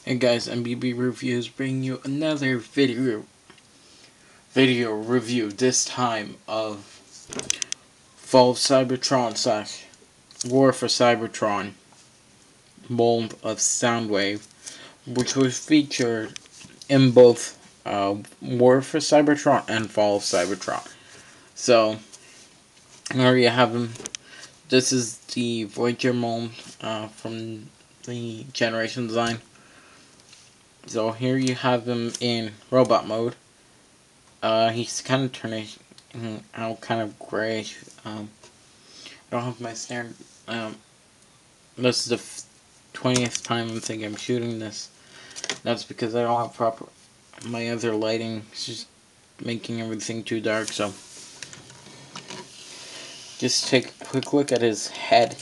Hey guys, MBB Reviews bringing you another video review, this time of Fall of Cybertron / War for Cybertron mold of Soundwave, which was featured in both War for Cybertron and Fall of Cybertron. So, there you have them. This is the Voyager mold from the Generations line. So here you have him in robot mode. He's kind of turning out kind of grayish. I don't have my standard. This is the 20th time I think I'm shooting this. That's because I don't have my other lighting. It's just making everything too dark. So just take a quick look at his head.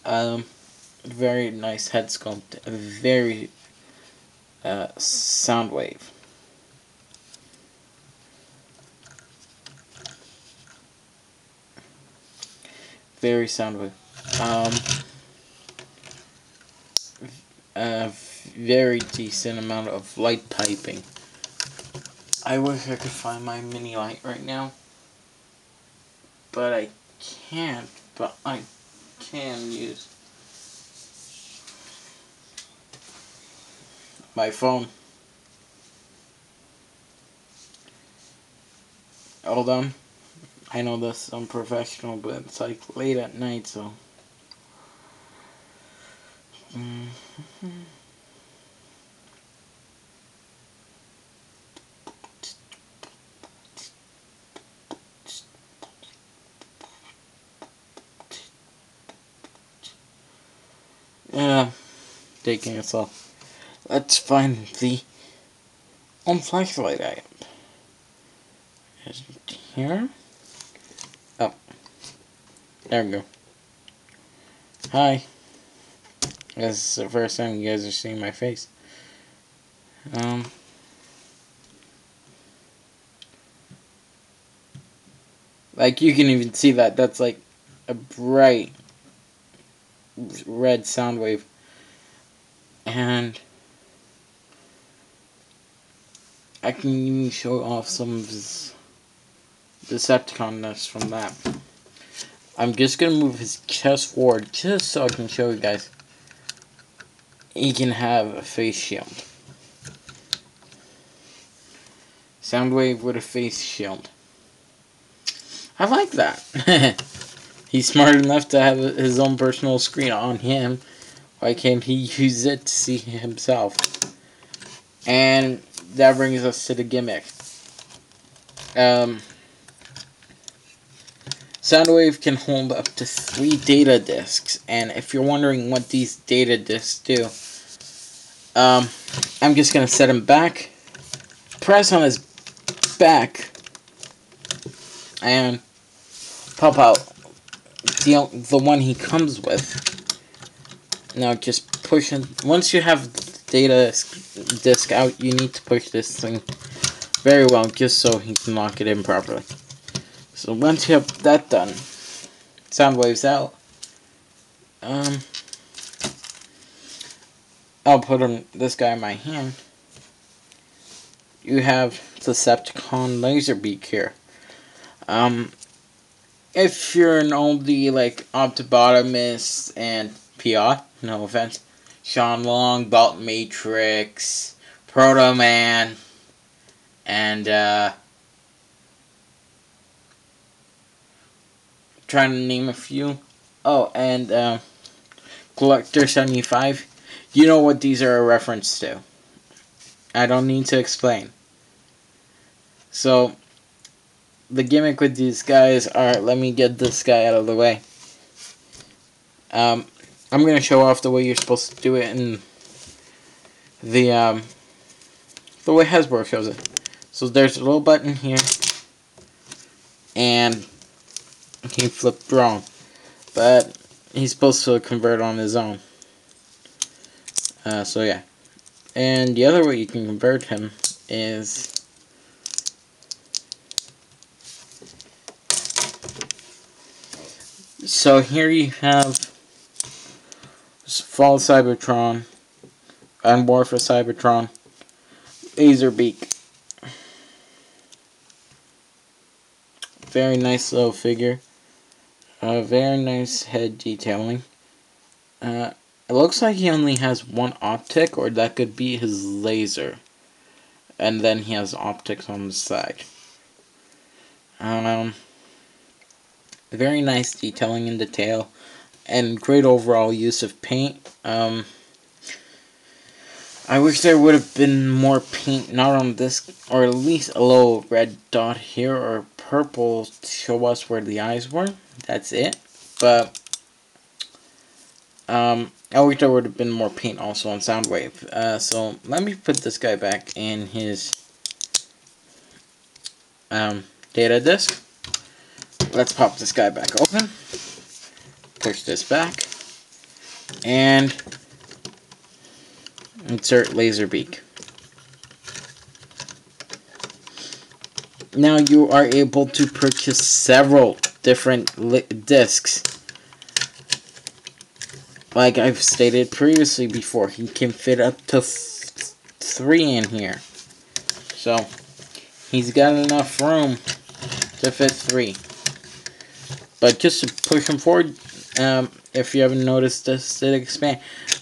Very nice head sculpt. A very Soundwave. Very Soundwave. A very decent amount of light piping. I wish I could find my mini light right now, but I can't. But I can use my phone. Hold on. I know this is unprofessional, but it's like late at night, so. Yeah, taking us off. Let's find the flashlight I have. Is it here? Oh, there we go. Hi. This is the first time you guys are seeing my face. Like you can even see that. That's like a bright red sound wave. And I can even show off some of his Decepticon-ness from that. I'm just going to move his chest forward just so I can show you guys. He can have a face shield. Soundwave with a face shield. I like that. He's smart enough to have his own personal screen on him. Why can't he use it to see himself? And that brings us to the gimmick. Soundwave can hold up to 3 data discs, and if you're wondering what these data discs do, I'm just gonna set him back, press on his back, and pop out the one he comes with. Now just push it. Once you have the data disc out, you need to push this thing very well, just so he can lock it in properly. So once you have that done, Soundwave's out. I'll put this guy in my hand. You have Decepticon laserbeack here. If you're an oldie like Optibotomist and PR, no offense, Sean Long, Belt Matrix, Proto Man, and trying to name a few. Oh, and Collector 75. You know what these are a reference to. I don't need to explain. So, the gimmick with these guys are, let me get this guy out of the way. I'm going to show off the way you're supposed to do it in the way Hasbro shows it. So there's a little button here, and he flipped wrong, but he's supposed to convert on his own. So yeah. And the other way you can convert him is so here you have Fall Cybertron and War for Cybertron, Laserbeak. Very nice little figure. Very nice head detailing. It looks like he only has one optic, or that could be his laser. And then he has optics on the side. Very nice detailing in the tail, and great overall use of paint. I wish there would have been more paint, not on this, or at least a little red dot here, or purple to show us where the eyes were. That's it. But, I wish there would have been more paint also on Soundwave. So, let me put this guy back in his, data disk. Let's pop this guy back open. Push this back. And insert Laserbeak. Now you are able to purchase several different discs. Like I've stated previously before, he can fit up to 3 in here. So, he's got enough room to fit 3. But just to push him forward, if you haven't noticed this, did expand.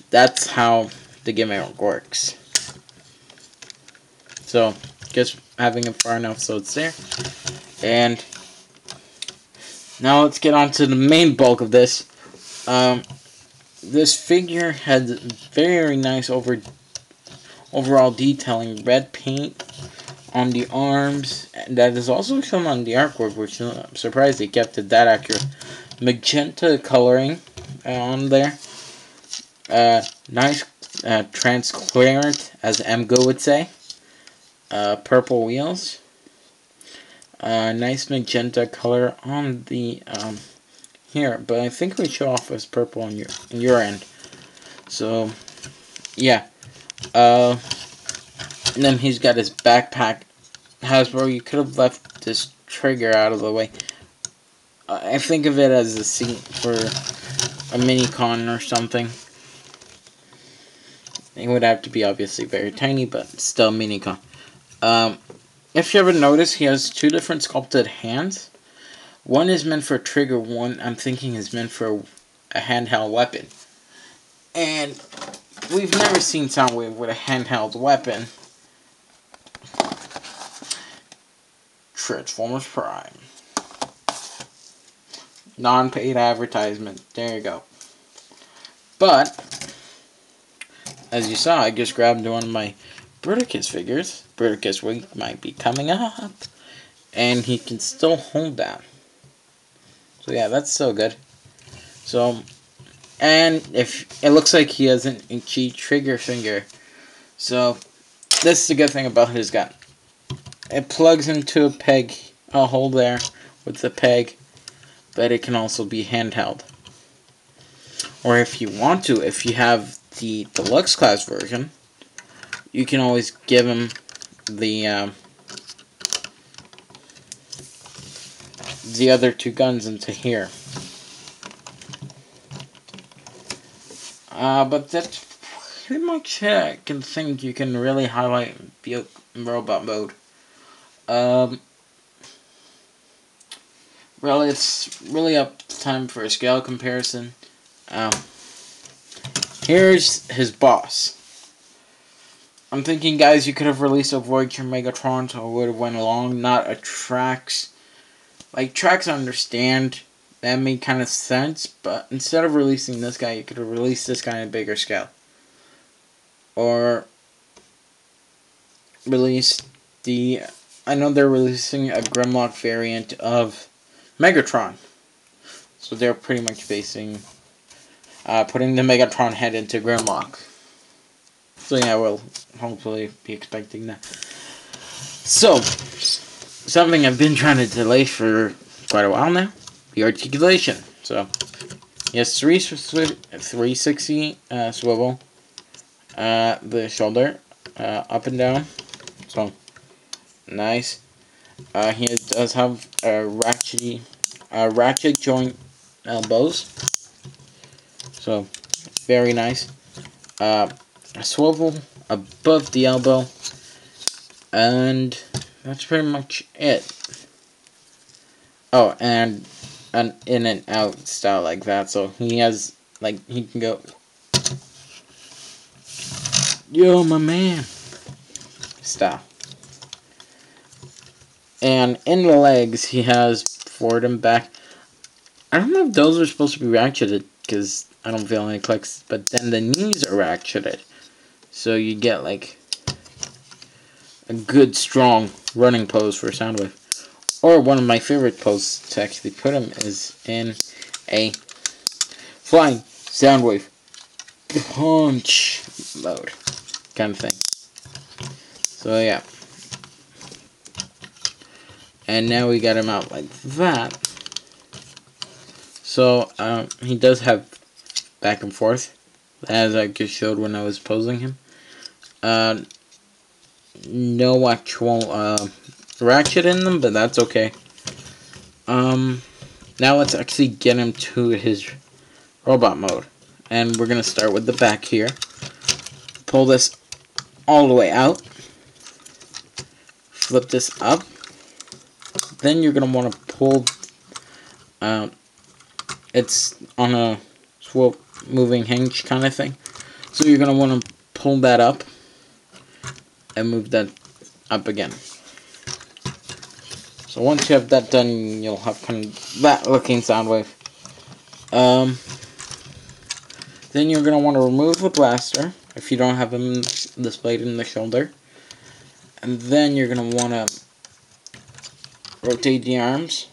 That's how the gimmick works. So, just having it far enough so it's there. And now let's get on to the main bulk of this. This figure had very nice overall detailing. Red paint on the arms, and that is also shown on the artwork, which I'm surprised they kept it that accurate. Magenta coloring on there. Nice transparent, as MGO would say. Purple wheels. Nice magenta color on the here, but I think we show off as purple on your end. So yeah. And then he's got his backpack. Hasbro, you could have left this trigger out of the way. I think of it as a seat for a mini-con or something. It would have to be obviously very tiny, but still mini-con. If you ever notice, he has 2 different sculpted hands. One is meant for trigger, one I'm thinking is meant for a handheld weapon. And we've never seen Soundwave with a handheld weapon. Transformers Prime. Non-paid advertisement. There you go. But, as you saw, I just grabbed one of my Bruticus figures. Bruticus Week might be coming up. And he can still hold that. So yeah, that's so good. So, and if it looks like he has an itchy trigger finger. So, this is the good thing about his gun. It plugs into a peg, a hole there with the peg, but it can also be handheld. Or if you want to, if you have the deluxe class version, you can always give him the other 2 guns into here. But that's pretty much it. I can think you can really highlight the robot mode. Really, it's really up to time for a scale comparison. Here's his boss. I'm thinking, guys, you could have released a Voyager Megatron, so it would have went along, not a Trax. Like, Trax, I understand. That made kind of sense, but instead of releasing this guy, you could have released this guy in a bigger scale. Or release the... I know they're releasing a Grimlock variant of Megatron. So they're pretty much basing... putting the Megatron head into Grimlock. So yeah, we'll hopefully be expecting that. So, something I've been trying to delay for quite a while now. The articulation. So, he has 360 swivel. The shoulder, up and down. So, nice. He does have ratchet joint elbows. So, very nice. a swivel above the elbow, and that's pretty much it. Oh, and an in and out style like that, so he has, like, he can go, yo, my man, style. And in the legs, he has forward and back. I don't know if those are supposed to be ratcheted, because I don't feel any clicks, but then the knees are ratcheted. So you get, like, a good, strong running pose for Soundwave. Or one of my favorite poses to actually put him is in a flying Soundwave punch mode kind of thing. So yeah. And now we got him out like that. So he does have back and forth, as I just showed when I was posing him. No actual ratchet in them, but that's okay. Now let's actually get him to his robot mode. And we're going to start with the back here. Pull this all the way out. Flip this up. Then you're going to want to pull... it's on a swoop moving hinge kind of thing. So you're going to want to pull that up. And move that up again. So once you have that done, you'll have kind of that looking Soundwave. Then you're going to want to remove the blaster if you don't have him displayed in the shoulder. And then you're going to want to rotate the arms.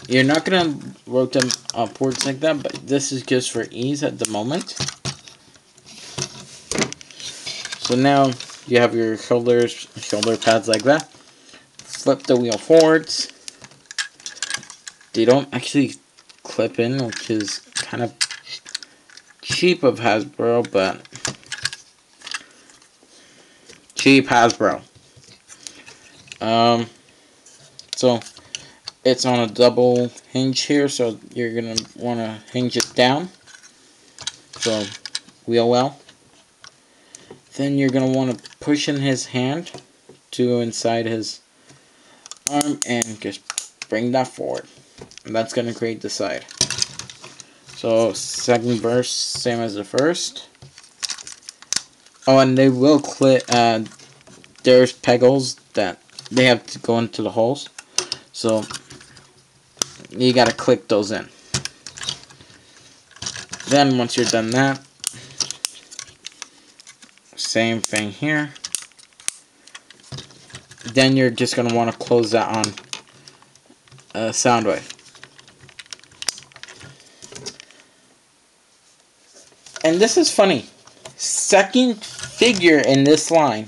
You're not going to rotate them upwards like that, but this is just for ease at the moment. So now you have your shoulder pads like that. Flip the wheel forwards. They don't actually clip in, which is kind of cheap of Hasbro, but cheap Hasbro. So it's on a double hinge here, so you're gonna want to hinge it down. So wheel well. Then you're gonna want to push in his hand to inside his arm and just bring that forward. And that's gonna create the side. So second verse, same as the first. Oh, and they will clip. There's peg holes that they have to go into the holes. So you gotta click those in. Then once you're done that, same thing here. Then you're just gonna want to close that on Soundwave. And this is funny. Second figure in this line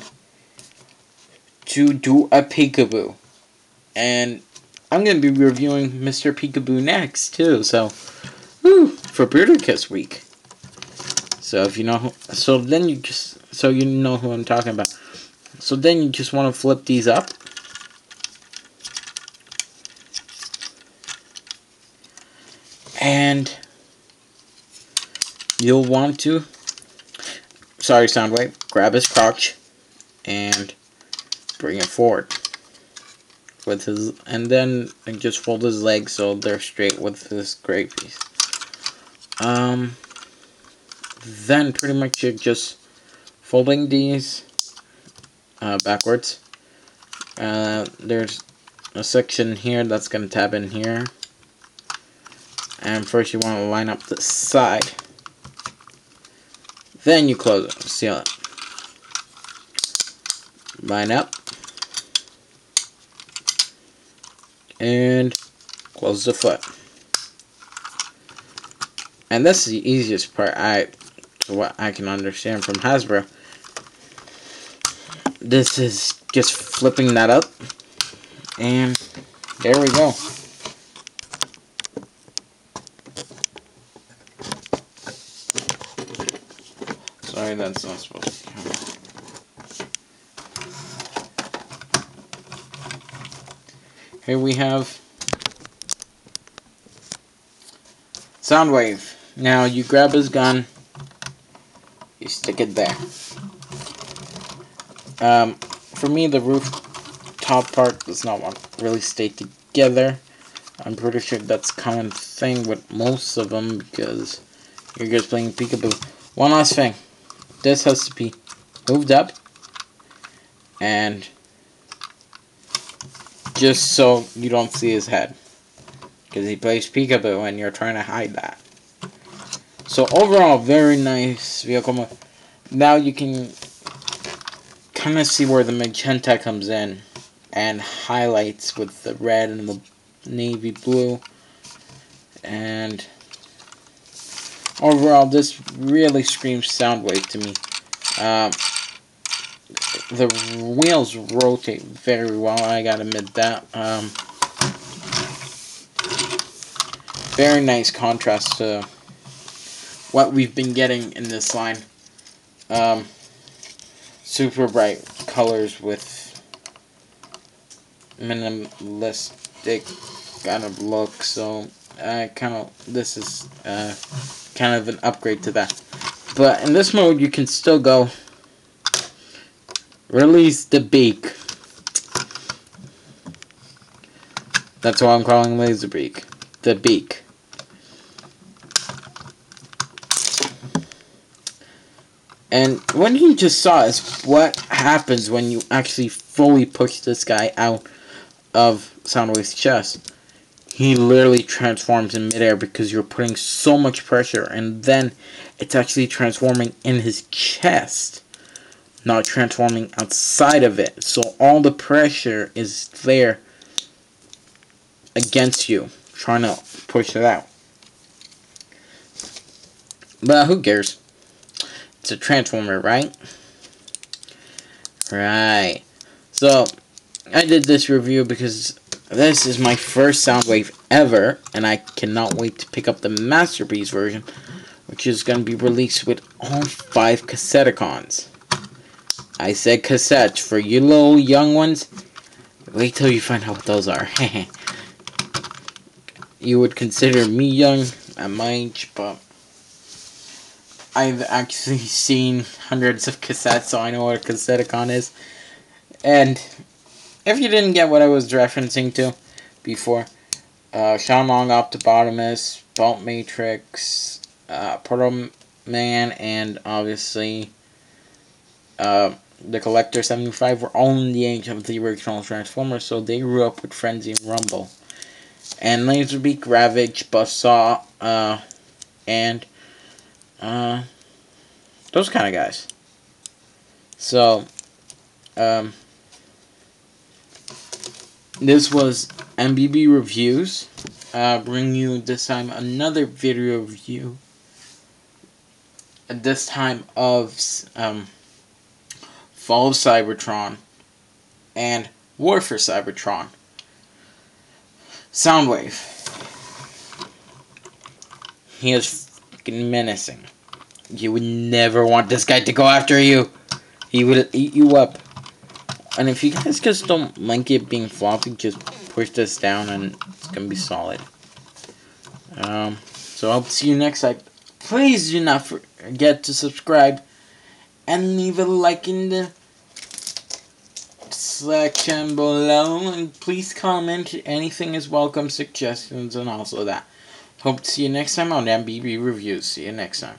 to do a peekaboo. And I'm going to be reviewing Mr. Peekaboo next, too. So, woo, for Brooder Kiss Week. So, if you know who, so then you just, so you know who I'm talking about. So then you just want to flip these up. And you'll want to, sorry Soundwave, grab his crotch and bring it forward with his, and then just fold his legs so they're straight with this gray piece. Then pretty much you're just folding these backwards. There's a section here that's going to tab in here. And first you want to line up the side. Then you close it, seal it. Line up. And close the foot. And this is the easiest part, to what I can understand from Hasbro. This is just flipping that up. And there we go. Sorry, that's not supposed to count. Here we have Soundwave. Now you grab his gun, you you stick it there. For me, the roof top part does not want to really stay together. I'm pretty sure that's a common thing with most of them because you're just playing peekaboo. One last thing. This has to be moved up and just so you don't see his head because he plays peekaboo and you're trying to hide that. So overall, very nice vehicle. Now you can kind of see where the magenta comes in and highlights with the red and the navy blue. And overall, this really screams Soundwave to me. The wheels rotate very well, I gotta admit that. Very nice contrast to what we've been getting in this line. Super bright colors with minimalistic kind of look, so this is kind of an upgrade to that. But in this mode, you can still go release the beak. That's why I'm calling laserbeack. The beak. And what you just saw is what happens when you actually fully push this guy out of Soundwave's chest. He literally transforms in midair because you're putting so much pressure, and then it's actually transforming in his chest, not transforming outside of it. So all the pressure is there against you, trying to push it out. But who cares? It's a transformer, right? Right. So, I did this review because this is my first Soundwave ever, and I cannot wait to pick up the Masterpiece version, which is going to be released with all 5 Cassetticons. I said cassettes. For you little young ones, wait till you find out what those are. You would consider me young at my age, but I've actually seen hundreds of cassettes, so I know what a Cassetticon is. And if you didn't get what I was referencing to before, Sean Long Optobotomus, Belt Matrix, Proto Man, and obviously the Collector 75 were all in the age of the original Transformers, so they grew up with Frenzy and Rumble. And Laserbeak, Ravage, Buzzsaw, and those kind of guys. So, this was MBB Reviews. Bring you this time another video review. This time of Fall of Cybertron and War for Cybertron. Soundwave. He is fucking menacing. You would never want this guy to go after you. He would eat you up. And if you guys just don't like it being floppy, just push this down and it's gonna be solid. So I'll see you next time. Please do not forget to subscribe and leave a like in the section below, and please comment. Anything is welcome, suggestions and also that. Hope to see you next time on MBB Reviews. See you next time.